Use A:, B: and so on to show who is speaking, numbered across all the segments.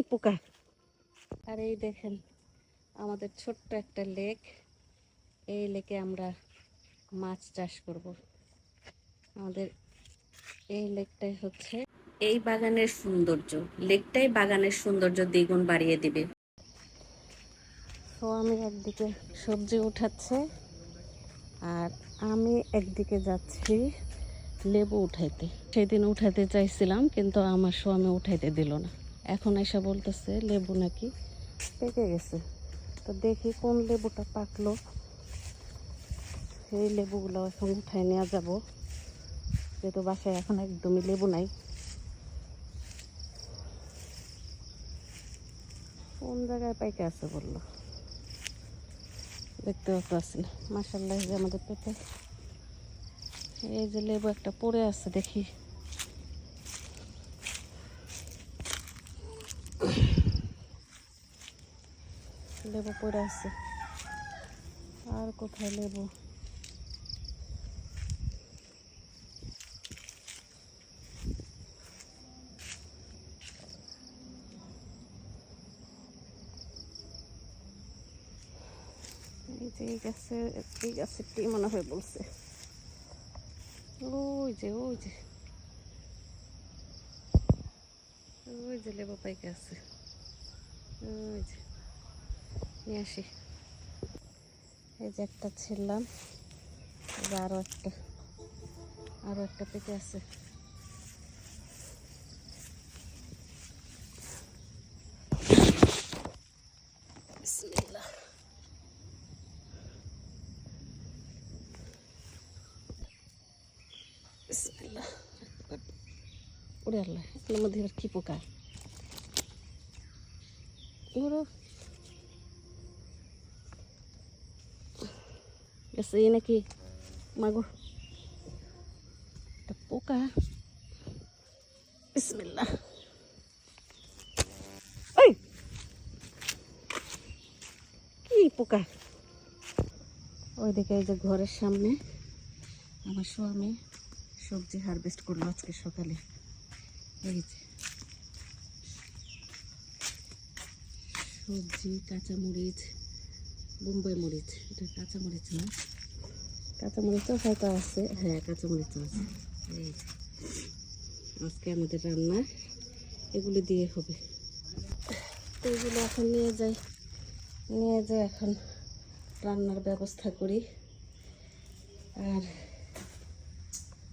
A: পোকা। আর এই দেখেন আমাদের ছোট্ট একটা লেক, এই লেকে আমরা মাছ চাষ করব। আমাদের এই লেকটাই হচ্ছে এই বাগানের সৌন্দর্য, লেকটাই বাগানের সৌন্দর্য দ্বিগুণ বাড়িয়ে দিবে। তো আমি একদিকে সবজি উঠাচ্ছে আর আমি একদিকে যাচ্ছি লেবু উঠাইতে। সেদিন উঠাতে চাইছিলাম কিন্তু আমার স্বামী উঠাইতে দিল না। এখন এসে বলতেছে লেবু নাকি পেকে গেছে। তো দেখি কোন লেবুটা পাকলো, সেই লেবুগুলো এখন উঠাই নেওয়া যাব, যেহেতু বাসায় এখন একদমই লেবু নাই। কোন জায়গায় পাইকে আছে বললো, দেখতে পাচ্ছি না। মাশাআল্লাহ, যে আমাদের পেঁপে, এই যে লেবু একটা পড়ে আছে, দেখি লেবু পড়ে আছে। আর কোথায় লেবু? এই যে এই গাছেরটি মনে হয় বলছে। ওই যে লেবু পাইকে আছে, ওই যে নিয়ে আসি। এই যে একটা ছিললাম, আরো একটা পেকে আছে। বিসমিল্লাহ। বিসমিল্লাহ। ওরে আল্লাহ, এর মধ্যে আর কি পোকা! গেছে এই নাকি মাগো, একটা পোকা। বিসমিল্লাহ। ওই কি পোকা! ওইদিকে এই যে ঘরের সামনে আমার স্বামী সবজি হারভেস্ট করলো আজকে সকালে। এই যে সবজি, কাঁচামরিচ, বোম্বাই মরিচ, এটা কাঁচামরিচ না, কাঁচামরিচও হয়তো আছে, হ্যাঁ কাঁচামরিচও আছে। এই যে আজকে আমাদের রান্না এগুলি দিয়ে হবে। তো এগুলো এখন নিয়ে যাই এখন রান্নার ব্যবস্থা করি। আর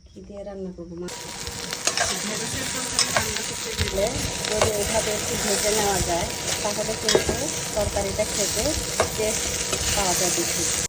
A: কি দিয়ে রান্না করবো? ঢেঁড়সের তরকারি রান্না করতে গেলে যদি ওইভাবে একটু ভেজে নেওয়া যায় তাহলে কিন্তু তরকারিটা খেতে টেস্ট পাওয়া যায় বেশি।